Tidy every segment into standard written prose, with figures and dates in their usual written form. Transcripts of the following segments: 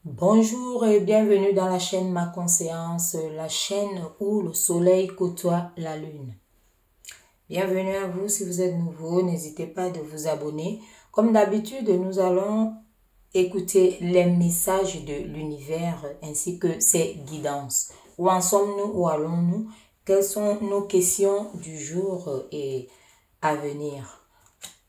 Bonjour et bienvenue dans la chaîne Ma Conscience, la chaîne où le soleil côtoie la lune. Bienvenue à vous si vous êtes nouveau, n'hésitez pas de vous abonner. Comme d'habitude, nous allons écouter les messages de l'univers ainsi que ses guidances. Où en sommes-nous, où allons-nous? Quelles sont nos questions du jour et à venir?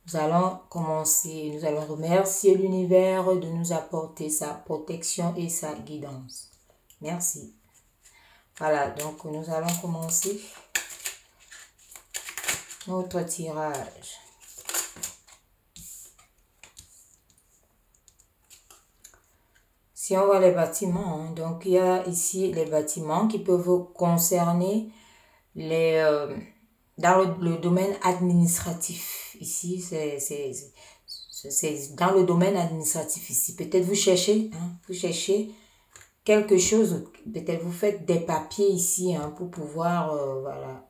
Nous allons commencer, nous allons remercier l'univers de nous apporter sa protection et sa guidance. Merci. Voilà, donc nous allons commencer notre tirage. Si on voit les bâtiments, donc il y a ici les bâtiments qui peuvent concerner dans le domaine administratif. Ici, c'est dans le domaine administratif ici. Peut-être vous cherchez quelque chose, peut-être vous faites des papiers ici pour pouvoir voilà,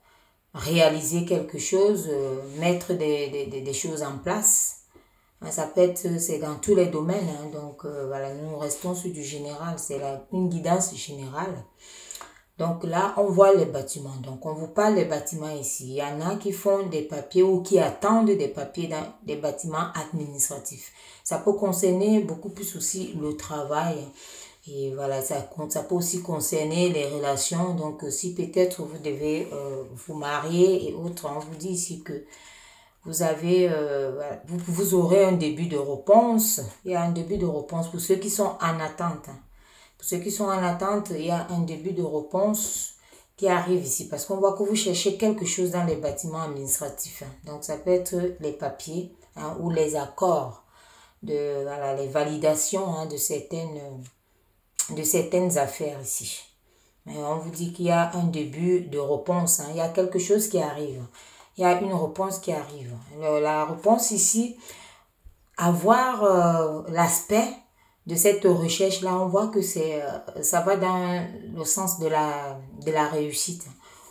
réaliser quelque chose, mettre des choses en place. Ça peut être, c'est dans tous les domaines, donc voilà, nous restons sur du général, c'est une guidance générale. Donc là, on voit les bâtiments. Donc, on vous parle des bâtiments ici. Il y en a qui font des papiers ou qui attendent des papiers dans des bâtiments administratifs. Ça peut concerner beaucoup plus aussi le travail. Et voilà, ça peut aussi concerner les relations. Donc, si peut-être vous devez vous marier et autres, on vous dit ici que vous avez, vous aurez un début de réponse. Il y a un début de réponse pour ceux qui sont en attente. Pour ceux qui sont en attente, il y a un début de réponse qui arrive ici. Parce qu'on voit que vous cherchez quelque chose dans les bâtiments administratifs. Donc, ça peut être les papiers ou les accords, voilà, les validations de certaines affaires ici. Mais on vous dit qu'il y a un début de réponse. Il y a quelque chose qui arrive. Il y a une réponse qui arrive. La réponse ici, avoir l'aspect de cette recherche-là, on voit que ça va dans le sens de la réussite.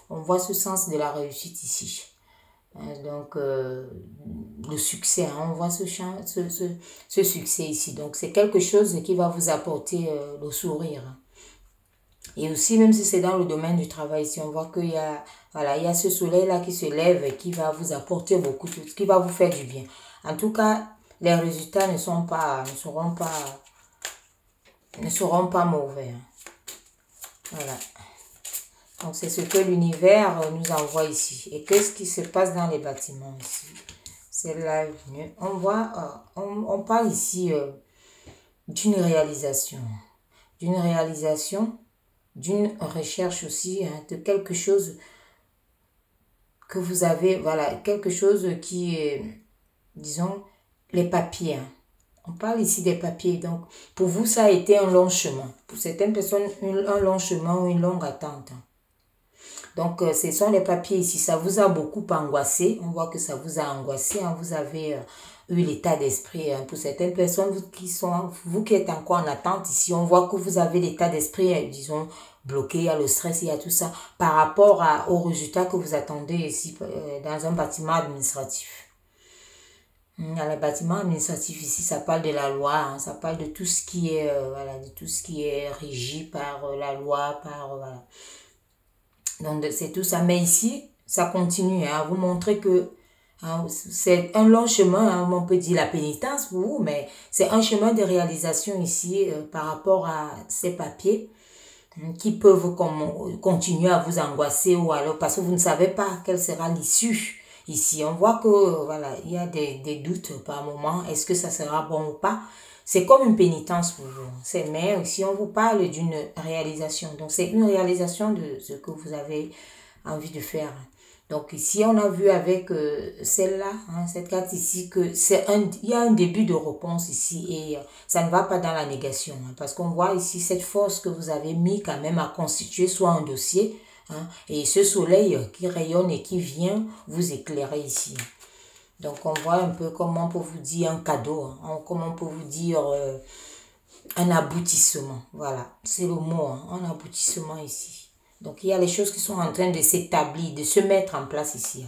On voit ce sens de la réussite ici. Donc, le succès, on voit ce succès ici. Donc, c'est quelque chose qui va vous apporter le sourire. Et aussi, même si c'est dans le domaine du travail, ici, on voit qu'il y a, voilà, il y a ce soleil-là qui se lève et qui va vous apporter beaucoup, qui va vous faire du bien. En tout cas, les résultats ne seront pas mauvais. Voilà. Donc, c'est ce que l'univers nous envoie ici. Et qu'est-ce qui se passe dans les bâtiments ici? C'est là, on voit, on parle ici d'une réalisation. D'une recherche aussi, de quelque chose que vous avez, voilà, quelque chose qui est, disons, les papiers. On parle ici des papiers. Donc, pour vous, ça a été un long chemin. Pour certaines personnes, un long chemin ou une longue attente. Donc, ce sont les papiers ici. Ça vous a beaucoup angoissé. On voit que ça vous a angoissé. Vous avez eu l'état d'esprit. Pour certaines personnes, vous qui êtes encore en attente ici, on voit que vous avez l'état d'esprit, disons, bloqué. Il y a le stress, il y a tout ça. Par rapport aux résultats que vous attendez ici dans un bâtiment administratif. Dans les bâtiments administratifs ici, ça parle de la loi, ça parle de tout ce qui est, voilà, de tout ce qui est régi par la loi, voilà. Donc, c'est tout ça. Mais ici, ça continue à vous montrer que c'est un long chemin, on peut dire la pénitence pour vous, mais c'est un chemin de réalisation ici par rapport à ces papiers qui peuvent continuer à vous angoisser ou alors parce que vous ne savez pas quelle sera l'issue. Ici, on voit que voilà, il y a des doutes par moment. Est-ce que ça sera bon ou pas? C'est comme une pénitence pour vous. Mais si on vous parle d'une réalisation, donc c'est une réalisation de ce que vous avez envie de faire. Donc ici, on a vu avec celle-là, cette carte ici, que il y a un début de réponse ici et ça ne va pas dans la négation. Parce qu'on voit ici cette force que vous avez mis quand même à constituer soit un dossier, et ce soleil qui rayonne et qui vient vous éclairer ici. Donc, on voit un peu comment on peut vous dire un cadeau, comment on peut vous dire un aboutissement. Voilà, c'est le mot, un aboutissement ici. Donc, il y a les choses qui sont en train de s'établir, de se mettre en place ici.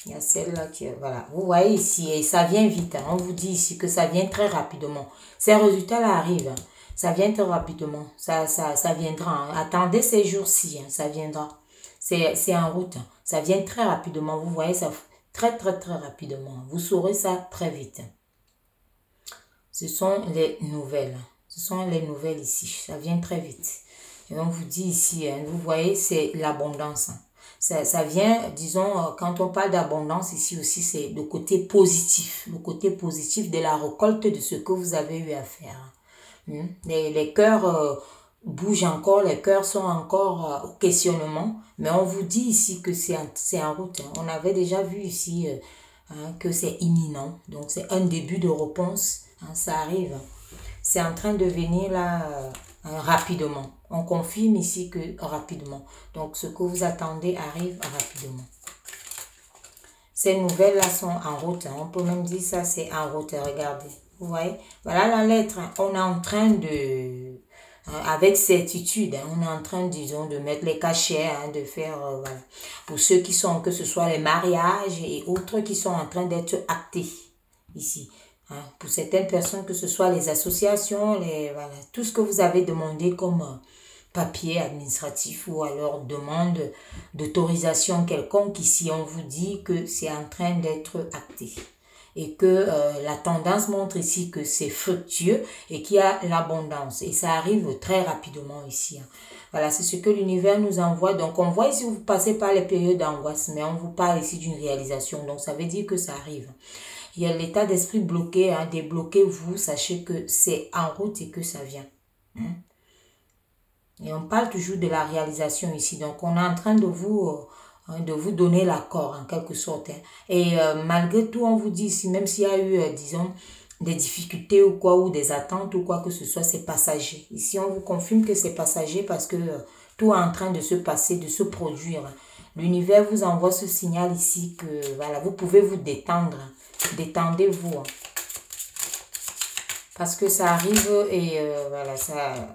Il y a celle-là qui, voilà, vous voyez ici, et ça vient vite. Hein. On vous dit ici que ça vient très rapidement. Ces résultats-là arrivent. Hein. Ça vient très rapidement. Ça viendra. Hein. Attendez ces jours-ci, hein. Ça viendra. C'est en route. Hein. Ça vient très rapidement. Vous voyez ça très, très, très rapidement. Vous saurez ça très vite. Ce sont les nouvelles. Ce sont les nouvelles ici. Ça vient très vite. Et on vous dit ici, hein, vous voyez, c'est l'abondance. Hein. Ça vient, disons, quand on parle d'abondance ici aussi, c'est le côté positif. Le côté positif de la récolte de ce que vous avez eu à faire. Les cœurs bougent encore, les cœurs sont encore au questionnement. Mais on vous dit ici que c'est en route. Hein. On avait déjà vu ici que c'est imminent. Donc c'est un début de réponse. Hein, ça arrive. C'est en train de venir là rapidement. On confirme ici que rapidement. Donc, ce que vous attendez arrive rapidement. Ces nouvelles-là sont en route. Hein. On peut même dire ça, c'est en route. Regardez. Vous voyez? Voilà la lettre. Hein. On est en train de... avec certitude, hein, on est en train, disons, de mettre les cachets, hein, de faire... voilà. Pour ceux qui sont, que ce soit les mariages et autres qui sont en train d'être actés ici. Hein, pour certaines personnes, que ce soit les associations, voilà, tout ce que vous avez demandé comme papier administratif ou alors demande d'autorisation quelconque, ici on vous dit que c'est en train d'être acté. Et que la tendance montre ici que c'est fructueux et qu'il y a l'abondance. Et ça arrive très rapidement ici. Hein. Voilà, c'est ce que l'univers nous envoie. Donc on voit ici, vous passez par les périodes d'angoisse, mais on vous parle ici d'une réalisation. Donc ça veut dire que ça arrive. Il y a l'état d'esprit bloqué, hein, débloquez-vous, sachez que c'est en route et que ça vient. Hein. Et on parle toujours de la réalisation ici. Donc on est en train de vous donner l'accord en quelque sorte. Hein. Et malgré tout, on vous dit ici, même s'il y a eu, disons, des difficultés ou quoi, ou des attentes ou quoi que ce soit, c'est passager. Ici, on vous confirme que c'est passager parce que tout est en train de se passer, de se produire. L'univers vous envoie ce signal ici que, voilà, vous pouvez vous détendre. Détendez-vous. Hein. Parce que ça arrive et voilà, ça...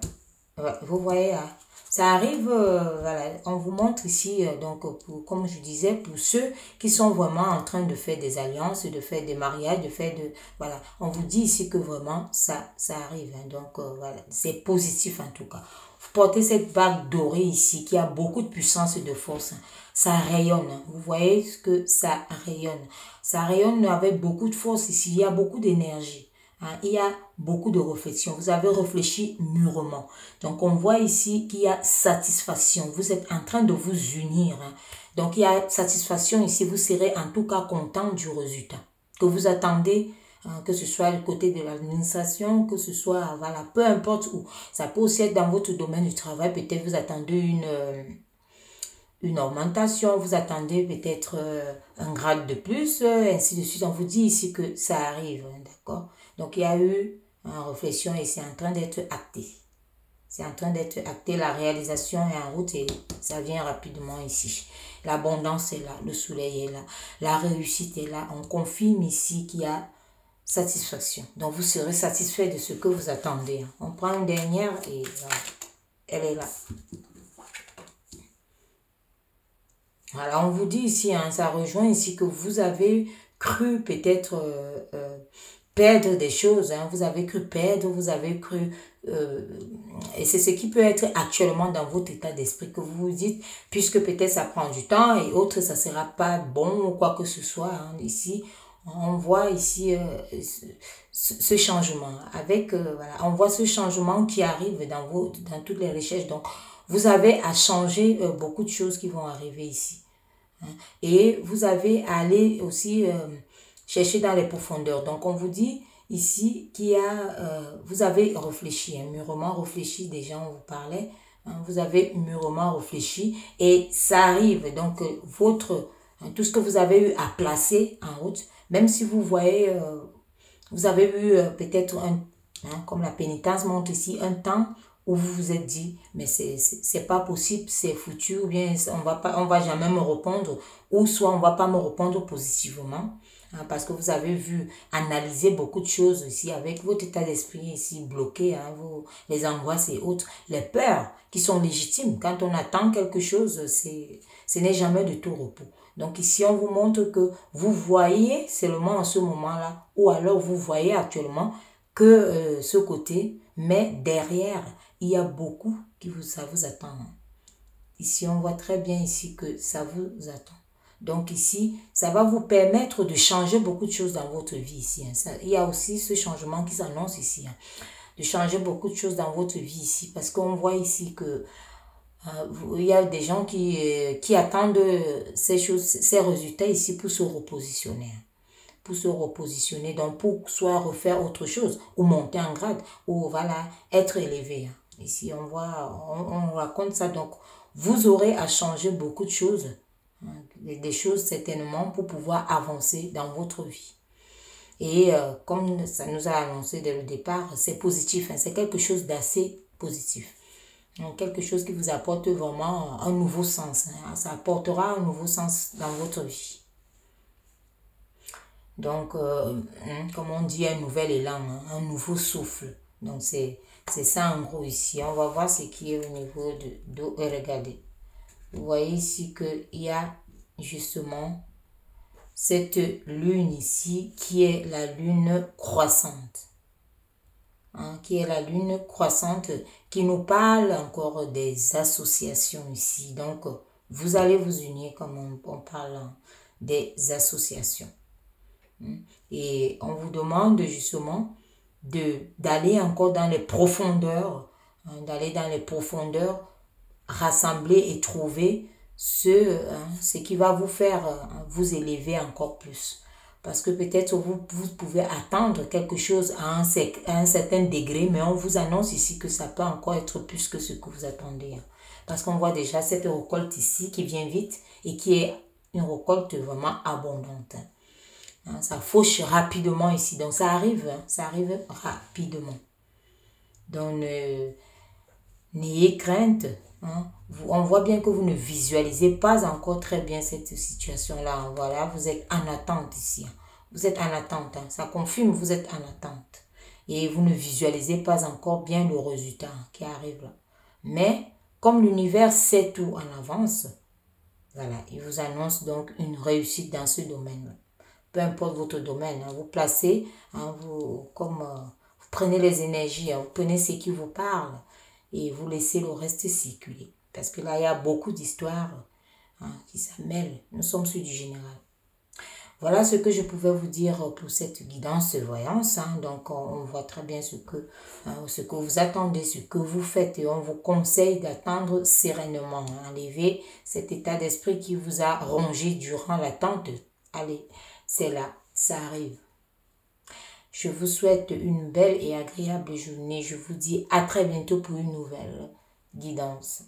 vous voyez, hein, ça arrive, voilà, on vous montre ici, donc, comme je disais, pour ceux qui sont vraiment en train de faire des alliances, de faire des mariages, de faire de, voilà, on vous dit ici que vraiment, ça arrive, hein, donc, voilà, c'est positif en tout cas. Vous portez cette bague dorée ici, qui a beaucoup de puissance et de force, hein. Ça rayonne, hein. Vous voyez que ça rayonne avec beaucoup de force ici, il y a beaucoup d'énergie. Il y a beaucoup de réflexion. Vous avez réfléchi mûrement. Donc, on voit ici qu'il y a satisfaction. Vous êtes en train de vous unir. Hein. Donc, il y a satisfaction ici. Vous serez en tout cas content du résultat. Que vous attendez, que ce soit le côté de l'administration, que ce soit, voilà, peu importe où. Ça peut aussi être dans votre domaine du travail. Peut-être vous attendez une augmentation, vous attendez peut-être un grade de plus, ainsi de suite. On vous dit ici que ça arrive, hein, d'accord? Donc, il y a eu une réflexion et c'est en train d'être acté. C'est en train d'être acté, la réalisation est en route et ça vient rapidement ici. L'abondance est là, le soleil est là, la réussite est là. On confirme ici qu'il y a satisfaction. Donc, vous serez satisfait de ce que vous attendez. Hein. On prend une dernière et voilà, elle est là. Voilà, on vous dit ici, hein, ça rejoint ici que vous avez cru peut-être perdre des choses, hein, vous avez cru perdre, vous avez cru... et c'est ce qui peut être actuellement dans votre état d'esprit que vous vous dites, puisque peut-être ça prend du temps et autre, ça ne sera pas bon ou quoi que ce soit. Hein, ici, on voit ici ce changement. Voilà, on voit ce changement qui arrive dans toutes les recherches. Donc, vous avez à changer beaucoup de choses qui vont arriver ici. Et vous avez à aller aussi chercher dans les profondeurs. Donc, on vous dit ici qu'il y a, vous avez réfléchi, hein, mûrement réfléchi, déjà on vous parlait, hein, vous avez mûrement réfléchi et ça arrive. Donc, tout ce que vous avez eu à placer en route, même si vous voyez, vous avez eu peut-être comme la pénitence montre ici, un temps où vous vous êtes dit, mais c'est pas possible, c'est foutu, ou bien on va jamais me répondre, ou soit on va pas me répondre positivement, hein, parce que vous avez vu, analyser beaucoup de choses ici, avec votre état d'esprit ici bloqué, hein, les angoisses et autres, les peurs qui sont légitimes. Quand on attend quelque chose, ce n'est jamais de tout repos. Donc ici, on vous montre que vous voyez seulement en ce moment-là, ou alors vous voyez actuellement que ce côté, mais derrière, il y a beaucoup ça vous attend. Ici, on voit très bien ici que ça vous attend. Donc ici, ça va vous permettre de changer beaucoup de choses dans votre vie ici. Il y a aussi ce changement qui s'annonce ici. De changer beaucoup de choses dans votre vie ici. Parce qu'on voit ici que il y a des gens qui attendent ces choses, ces résultats ici pour se repositionner. Pour se repositionner, donc pour soit refaire autre chose, ou monter en grade, ou voilà, être élevé. Ici, on voit, on raconte ça. Donc, vous aurez à changer beaucoup de choses. Des choses certainement pour pouvoir avancer dans votre vie. Et comme ça nous a annoncé dès le départ, c'est positif, c'est quelque chose d'assez positif. Donc, quelque chose qui vous apporte vraiment un nouveau sens. Ça apportera un nouveau sens dans votre vie. Donc, comme on dit, un nouvel élan, un nouveau souffle. Donc, c'est ça en gros ici. On va voir ce qui est au niveau de regardez. Vous voyez ici qu'il y a justement cette lune ici qui est la lune croissante. Qui est la lune croissante qui nous parle encore des associations ici. Donc, vous allez vous unir comme on parle des associations. Et on vous demande justement d'aller encore dans les profondeurs, rassembler et trouver ce qui va vous faire vous élever encore plus. Parce que peut-être vous pouvez attendre quelque chose à un certain degré, mais on vous annonce ici que ça peut encore être plus que ce que vous attendez. Parce qu'on voit déjà cette récolte ici qui vient vite et qui est une récolte vraiment abondante. Ça fauche rapidement ici. Donc ça arrive rapidement. Donc n'ayez crainte. On voit bien que vous ne visualisez pas encore très bien cette situation-là. Voilà, vous êtes en attente ici. Vous êtes en attente. Ça confirme, vous êtes en attente. Et vous ne visualisez pas encore bien le résultat qui arrive là. Mais comme l'univers sait tout en avance, voilà, il vous annonce donc une réussite dans ce domaine-là. Peu importe votre domaine, vous placez, vous prenez les énergies, vous prenez ce qui vous parle et vous laissez le reste circuler. Parce que là, il y a beaucoup d'histoires qui s'amêlent. Nous sommes sur du général. Voilà ce que je pouvais vous dire pour cette guidance voyance. Donc, on voit très bien ce que vous attendez, ce que vous faites. Et on vous conseille d'attendre sereinement. Enlevez cet état d'esprit qui vous a rongé durant l'attente. Allez, c'est là, ça arrive. Je vous souhaite une belle et agréable journée. Je vous dis à très bientôt pour une nouvelle guidance.